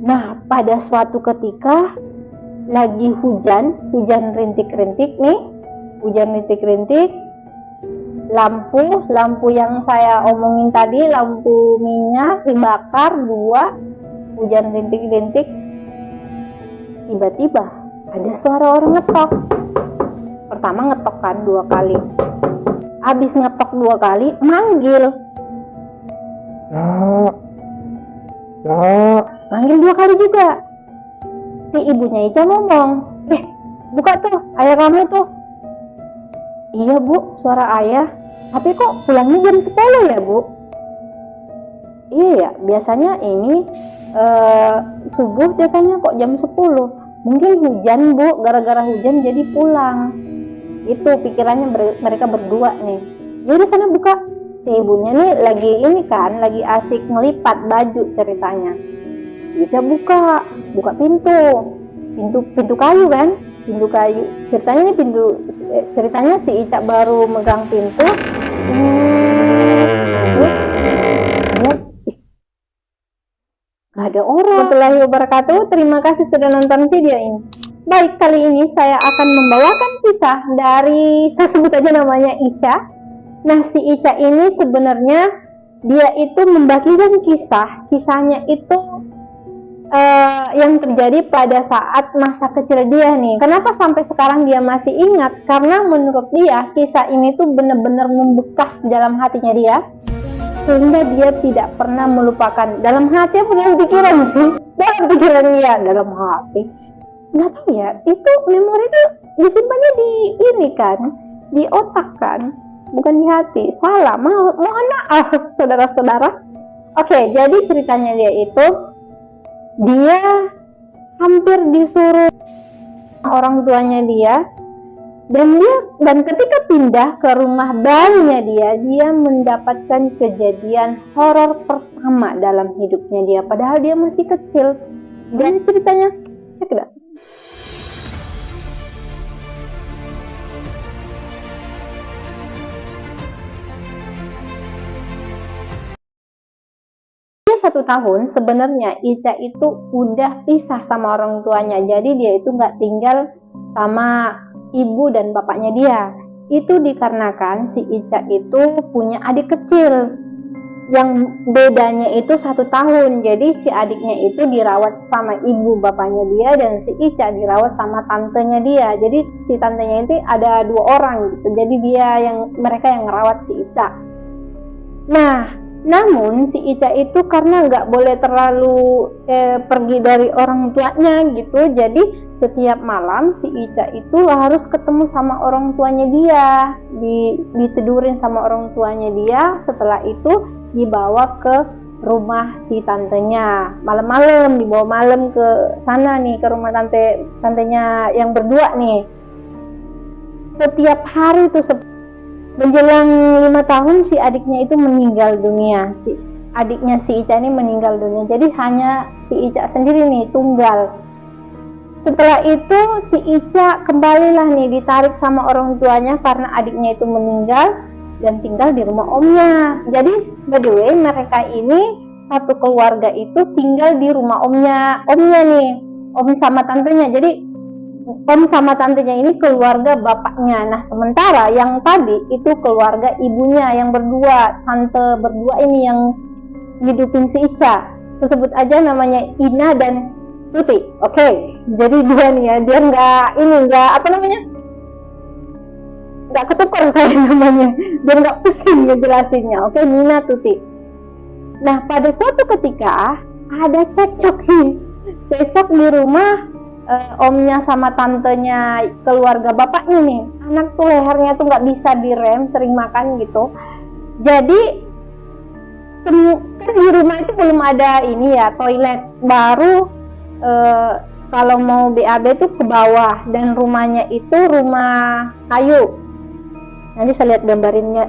Nah, pada suatu ketika lagi hujan rintik-rintik nih, hujan rintik-rintik, lampu yang saya omongin tadi, lampu minyak dibakar dua, hujan rintik-rintik, tiba-tiba ada suara orang ngetok. Pertama ngetok kan 2 kali, habis ngetok 2 kali manggil, manggil 2 kali juga. Si ibunya Ica ngomong, buka tuh, ayah kamu tuh. Iya bu, suara ayah, tapi kok pulangnya jam 10 ya bu? Iya ya, biasanya ini subuh datangnya kok jam 10. Mungkin hujan bu, gara-gara hujan jadi pulang. Itu pikirannya mereka berdua nih. Yaudah sana buka. Si ibunya nih lagi asik ngelipat baju ceritanya. Ica buka pintu kayu kan, pintu kayu. Ceritanya si Ica baru megang pintu. Gak ada orang. Warahmatullahi wabarakatuh. Terima kasih sudah nonton video ini. Baik, kali ini saya akan membawakan kisah dari, saya sebut aja namanya Ica. Nah, si Ica ini sebenarnya dia itu membagikan kisahnya itu yang terjadi pada saat masa kecil dia nih. Kenapa sampai sekarang dia masih ingat? Karena menurut dia kisah ini tuh benar-benar membekas di dalam hatinya dia, sehingga dia tidak pernah melupakan. Dalam hati apa dalam pikiran sih? Dalam pikiran dia, dalam hati. Nggak tahu ya, itu memori itu disimpannya di ini kan, di otak kan, bukan di hati. Salah, mohon maaf saudara-saudara. Oke, jadi ceritanya dia hampir disuruh orang tuanya dia, dan ketika pindah ke rumah barunya dia mendapatkan kejadian horor pertama dalam hidupnya dia, padahal dia masih kecil. Dan ceritanya dia 1 tahun. Sebenarnya Ica itu udah pisah sama orang tuanya, jadi dia itu nggak tinggal sama ibu dan bapaknya dia. Itu dikarenakan si Ica itu punya adik kecil yang bedanya itu 1 tahun. Jadi si adiknya itu dirawat sama ibu bapaknya dia, dan si Ica dirawat sama tantenya dia. Jadi si tantenya itu ada 2 orang gitu, jadi mereka yang ngerawat si Ica. Nah, namun si Ica itu karena nggak boleh terlalu pergi dari orang tuanya gitu, jadi setiap malam si Ica itu harus ketemu sama orang tuanya dia, ditidurin sama orang tuanya dia. Setelah itu dibawa ke rumah si tantenya malam-malam, dibawa malam ke sana nih, ke rumah tantenya yang berdua nih. Setiap hari tuh menjelang 5 tahun si adiknya itu meninggal dunia. Si adiknya si Ica ini meninggal dunia, jadi hanya si Ica sendiri nih, tunggal. Setelah itu si Ica kembalilah nih, ditarik sama orang tuanya karena adiknya itu meninggal, dan tinggal di rumah omnya. Jadi by the way, mereka ini satu keluarga itu tinggal di rumah omnya nih, om sama tantenya. Jadi om sama tantenya ini keluarga bapaknya. Nah, sementara yang tadi itu keluarga ibunya yang berdua, tante berdua ini yang hidupin si Ica. Sebut aja namanya Ina dan Tuti. Oke, jadi dia nih ya, dia nggak ketukar saya namanya, dia nggak pusing ngejelasinnya. Oke, Nina Tuti. Nah, pada suatu ketika ada cekcok di rumah omnya sama tantenya keluarga bapaknya nih. Anak tuh lehernya tuh nggak bisa direm, sering makan gitu. Jadi di rumah itu belum ada ini ya, toilet baru. Kalau mau BAB tuh ke bawah, dan rumahnya itu rumah kayu. Nanti saya lihat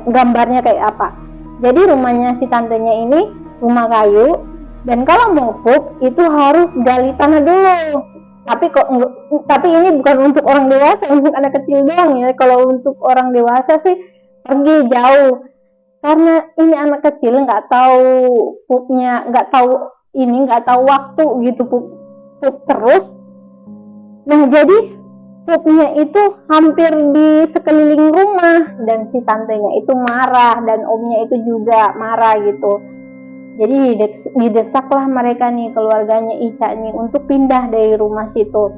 gambarnya kayak apa. Jadi rumahnya si tantenya ini rumah kayu, dan kalau mau pup itu harus gali tanah dulu. Tapi ini bukan untuk orang dewasa, untuk anak kecil doang ya. Kalau untuk orang dewasa sih pergi jauh, karena ini anak kecil nggak tahu pupnya, nggak tahu ini nggak tahu waktu gitu, pup terus. Nah jadi pupnya itu hampir di sekeliling rumah, dan si tantenya itu marah dan omnya itu juga marah gitu. Jadi didesaklah mereka nih, keluarganya Ica nih, untuk pindah dari rumah situ.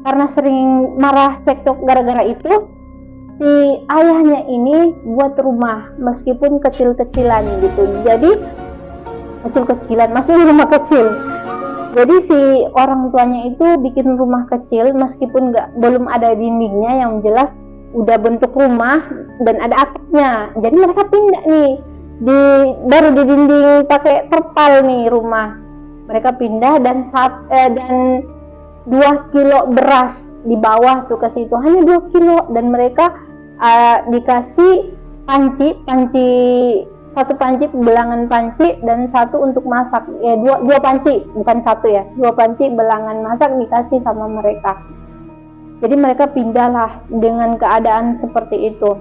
Karena sering marah cekcok gara-gara itu, si ayahnya ini buat rumah meskipun kecil-kecilan gitu. Jadi kecil-kecilan, maksudnya rumah kecil. Jadi si orang tuanya itu bikin rumah kecil meskipun belum ada dindingnya, yang jelas udah bentuk rumah dan ada atapnya. Jadi mereka pindah nih, baru di dinding pakai terpal nih rumah. Mereka pindah dan 2 kilo beras di bawah tuh ke situ, hanya 2 kilo, dan mereka dikasih panci, satu panci, belangan panci, dan satu untuk masak. Dua panci, bukan satu ya, 2 panci belangan masak dikasih sama mereka. Jadi mereka pindahlah dengan keadaan seperti itu.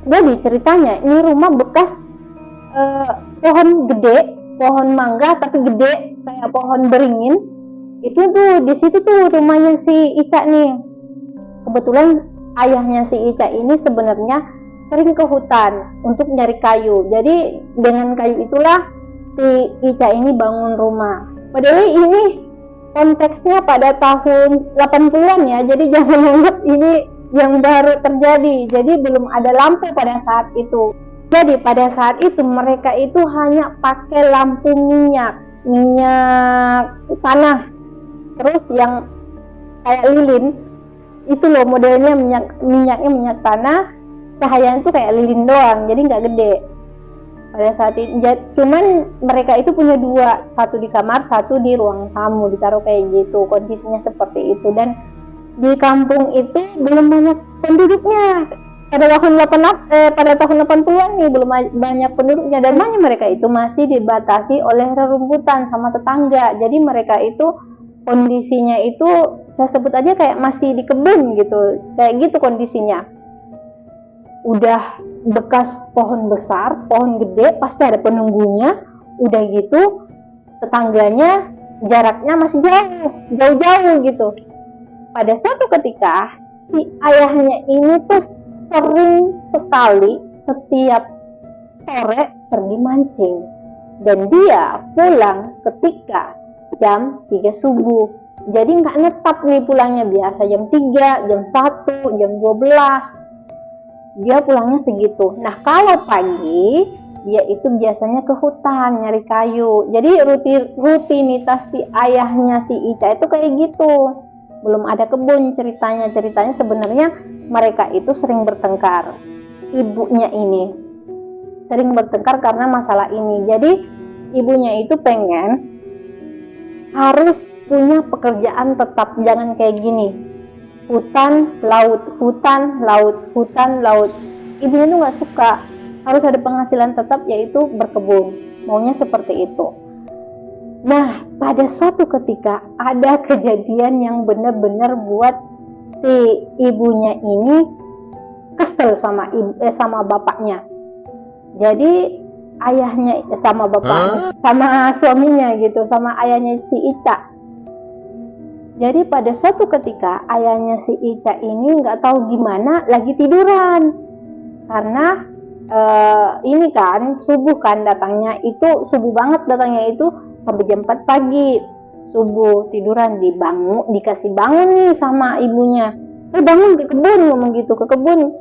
Jadi ceritanya ini rumah bekas pohon gede, pohon mangga tapi gede kayak pohon beringin. Itu tuh di situ tuh rumahnya si Ica nih. Kebetulan ayahnya si Ica ini sebenarnya sering ke hutan untuk nyari kayu. Jadi dengan kayu itulah si Ica ini bangun rumah. Padahal ini konteksnya pada tahun 80-an ya, jadi jangan anggap ini yang baru terjadi. Jadi belum ada lampu pada saat itu. Jadi pada saat itu mereka itu hanya pakai lampu minyak tanah. Terus yang kayak lilin itu loh modelnya, minyaknya minyak tanah. Cahayanya itu kayak lilin doang, jadi nggak gede pada saat itu. Cuman mereka itu punya 2, satu di kamar, satu di ruang tamu, ditaruh kayak gitu. Kondisinya seperti itu. Dan di kampung itu belum banyak penduduknya pada tahun 80-an nih, belum banyak penduduknya, dan makanya mereka itu masih dibatasi oleh rerumputan sama tetangga. Jadi mereka itu kondisinya itu saya sebut aja kayak masih di kebun gitu, kayak gitu kondisinya. Udah bekas pohon besar, pohon gede, pasti ada penunggunya. Udah gitu tetangganya jaraknya masih jauh gitu. Pada suatu ketika si ayahnya ini tuh sering sekali setiap sore pergi mancing, dan dia pulang ketika jam 3 subuh. Jadi nggak netap nih pulangnya, biasa jam 3, jam 1, jam 12. Dia pulangnya segitu. Nah kalau pagi dia itu biasanya ke hutan nyari kayu. Jadi rutinitas si ayahnya si Ica itu kayak gitu. Belum ada kebun ceritanya sebenarnya mereka itu sering bertengkar. Ibunya ini sering bertengkar karena masalah ini. Jadi ibunya itu pengen harus punya pekerjaan tetap, jangan kayak gini, hutan laut, hutan laut, hutan laut. Ibunya tuh nggak suka, harus ada penghasilan tetap, yaitu berkebun, maunya seperti itu. Nah pada suatu ketika ada kejadian yang benar-benar buat si ibunya ini kesel sama bapaknya. Jadi ayahnya sama bapaknya, sama suaminya gitu, sama ayahnya si Ica. Jadi pada suatu ketika ayahnya si Ica ini nggak tahu gimana lagi tiduran, karena ini kan subuh kan datangnya, itu subuh banget datangnya, itu sampai jam 4 pagi subuh tiduran, dikasih bangun nih sama ibunya. Bangun ke kebun, ngomong gitu, ke kebun,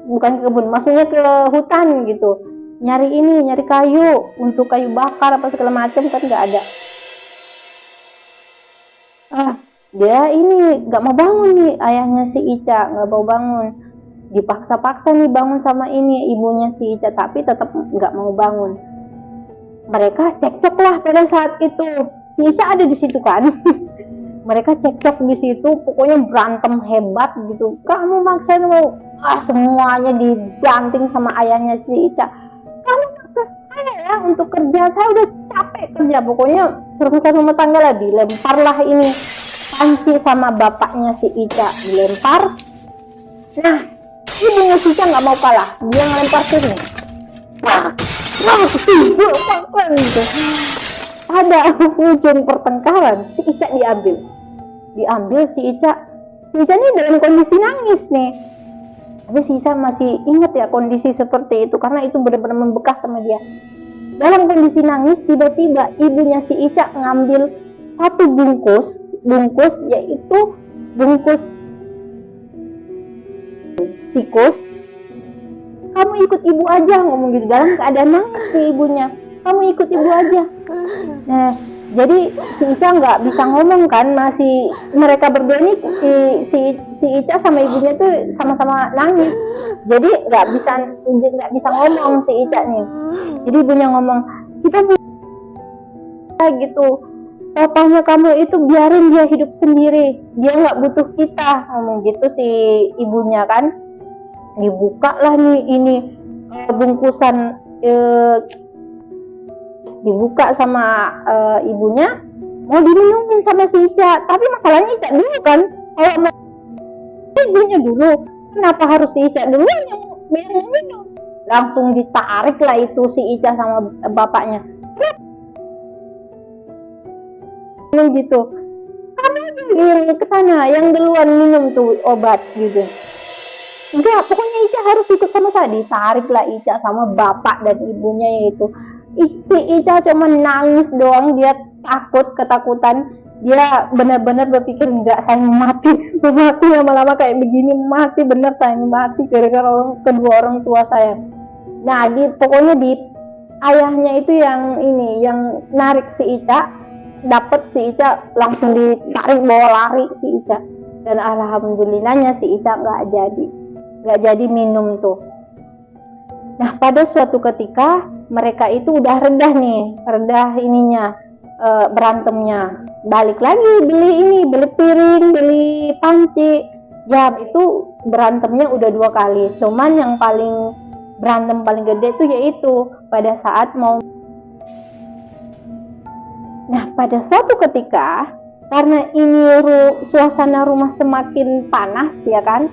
bukan ke kebun, maksudnya ke hutan gitu, nyari kayu untuk kayu bakar apa segala macam, kan nggak ada. Dia ini nggak mau bangun nih, ayahnya si Ica nggak mau bangun, dipaksa-paksa nih bangun sama ibunya si Ica, tapi tetap nggak mau bangun. Mereka cekcok lah pada saat itu. Si Ica ada di situ kan. Mereka cekcok di situ, pokoknya berantem hebat gitu. Kamu maksain semuanya dibanting sama ayahnya si Ica. Kamu maksa saya ya untuk kerja, saya udah capek kerja. Pokoknya urusan rumah tangga lah, dilemparlah ini panci sama bapaknya si Ica, dilempar. Nah, ibunya si Ica nggak mau kalah, dia ngelempar sini. Nah, gitu. pada ujung pertengkaran si Ica diambil si Ica ini dalam kondisi nangis nih. Tapi si Ica masih ingat ya kondisi seperti itu karena itu benar-benar membekas sama dia. Dalam kondisi nangis, tiba-tiba ibunya si Ica ngambil satu bungkus yaitu bungkus tikus. Kamu ikut ibu aja, ngomong gitu dalam keadaan nangis si ibunya. Kamu ikut ibu aja. Nah, jadi si Ica nggak bisa ngomong kan, masih mereka berdua nih si Ica sama ibunya tuh sama-sama nangis. Jadi nggak bisa ngomong si Ica nih. Jadi ibunya ngomong, kita gitu. Papanya kamu itu biarin dia hidup sendiri, dia nggak butuh kita, ngomong gitu si ibunya kan. Dibuka lah nih ini bungkusan dibuka sama ibunya, mau diminumin sama si Ica. Tapi masalahnya Ica dulu kan, kalau ibunya dulu, kenapa harus si Ica dulu yang minum? Langsung ditarik lah itu si Ica sama bapaknya gitu. Kamu aja ke sana, yang duluan minum tuh obat gitu. Enggak, pokoknya Ica harus ikut sama saya. Ditarik lah Ica sama bapak dan ibunya yaitu. Si Ica cuma nangis doang, dia ketakutan. Dia benar-benar berpikir, enggak, saya mati lama-lama kayak begini, mati bener, saya mati gara-gara kedua orang tua saya. Nah, pokoknya ayahnya itu yang narik si Ica, dapat si Ica langsung ditarik bawa lari si Ica. Dan alhamdulillahnya si Ica nggak jadi minum tuh. Nah, pada suatu ketika mereka itu udah redah ininya, berantemnya. Balik lagi beli piring, beli panci. Ya itu berantemnya udah 2 kali. Cuman yang berantem paling gede itu yaitu pada saat mau. Nah, pada suatu ketika karena ini suasana rumah semakin panas ya kan,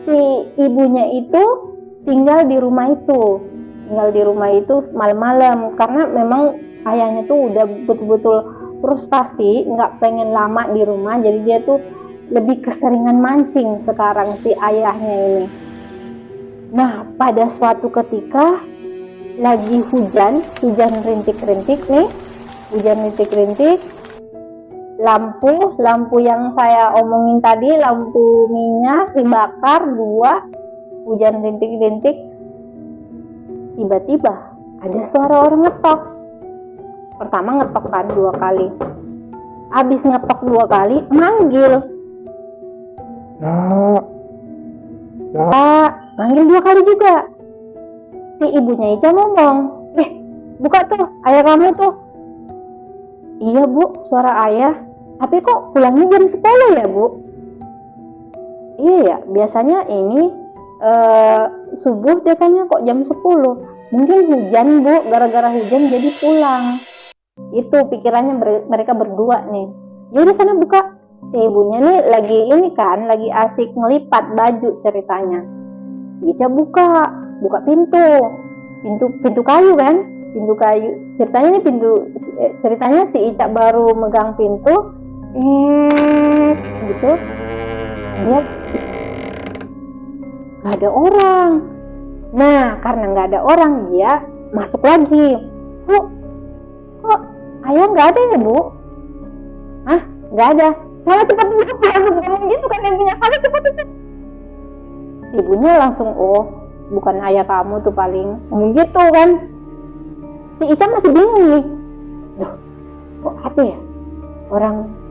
si ibunya itu tinggal di rumah itu malam-malam karena memang ayahnya tuh udah betul-betul frustasi, nggak pengen lama di rumah, jadi dia tuh lebih keseringan mancing sekarang si ayahnya ini. Nah, pada suatu ketika lagi hujan rintik-rintik nih, lampu yang saya omongin tadi, lampu minyak dibakar 2, hujan rintik-rintik. Tiba-tiba ada suara orang ngetok. Pertama ngetok kan 2 kali. Habis ngetok 2 kali, manggil. Manggil 2 kali juga. Si ibunya Ica ngomong, buka tuh, ayah kamu tuh. Iya bu, suara ayah. Tapi kok pulangnya jam 10 ya bu? Iya ya, biasanya ini subuh datangnya kok jam 10. Mungkin hujan bu, gara-gara hujan jadi pulang. Itu pikirannya mereka berdua nih. Jadi sana buka. Si ibunya nih lagi asik ngelipat baju ceritanya. Ica buka pintu kayu kan, ceritanya si Ica baru megang pintu, gitu, lihat nggak ada orang. Nah, karena nggak ada orang, dia masuk lagi. Kok ayah nggak ada ya bu? Hah, nggak ada. Malah cepat ngomong gitu kan, ibunya sana cepat. Ibunya langsung, oh bukan ayah kamu tuh paling, ngomong gitu kan. Si Ica masih bingung nih, loh kok apa ya,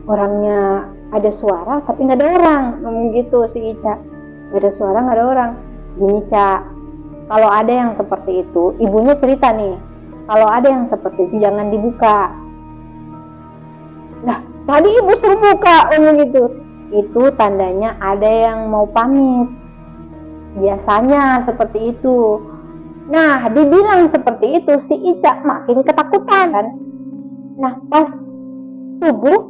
orangnya ada suara tapi nggak ada orang, ngomong gitu si Ica. Nggak ada suara, nggak ada orang. Gini Ca, kalau ada yang seperti itu, ibunya cerita nih, kalau ada yang seperti itu jangan dibuka. Nah, tadi ibu suruh buka, ngomong gitu. Itu tandanya ada yang mau pamit. Biasanya seperti itu. Nah, dibilang seperti itu, si Ica makin ketakutan kan. Nah, pas subuh,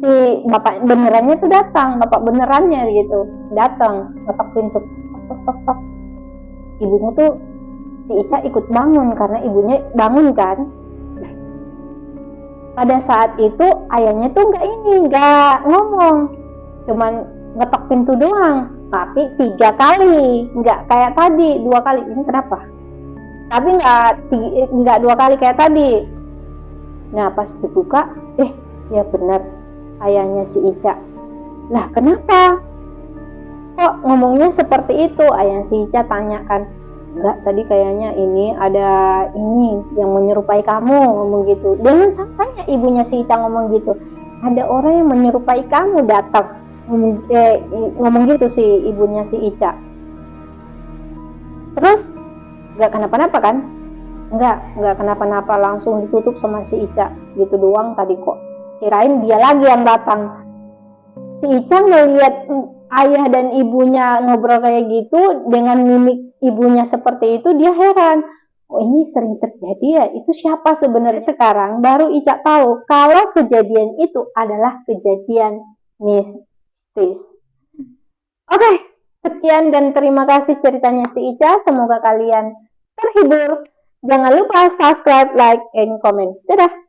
si bapak benerannya tuh datang, bapak benerannya gitu, datang, ketok pintu, tok. Ibunya tuh, si Ica ikut bangun karena ibunya bangun kan. Pada saat itu ayahnya tuh nggak ngomong, cuman ngetok pintu doang, tapi 3 kali, nggak kayak tadi 2 kali. Ini kenapa? Tapi nggak 2 kali kayak tadi. Nah pas dibuka, ya benar ayahnya si Ica. Lah kenapa? Kok ngomongnya seperti itu? Ayah si Ica tanyakan. Enggak, tadi kayaknya ini ada ini yang menyerupai kamu, ngomong gitu. Dengan santainya ibunya si Ica ngomong gitu. Ada orang yang menyerupai kamu datang, ngomong gitu si ibunya si Ica. Terus nggak kenapa-napa kan? Nggak kenapa-napa, langsung ditutup sama si Ica. Gitu doang tadi kok. Kirain dia lagi yang datang. Si Ica ngeliat ayah dan ibunya ngobrol kayak gitu dengan mimik ibunya seperti itu, dia heran. Oh ini sering terjadi ya, itu siapa sebenarnya? Sekarang baru Ica tahu kalau kejadian itu adalah kejadian mistis. Oke, sekian dan terima kasih ceritanya si Ica. Semoga kalian terhibur. Jangan lupa subscribe, like, and comment. Dadah!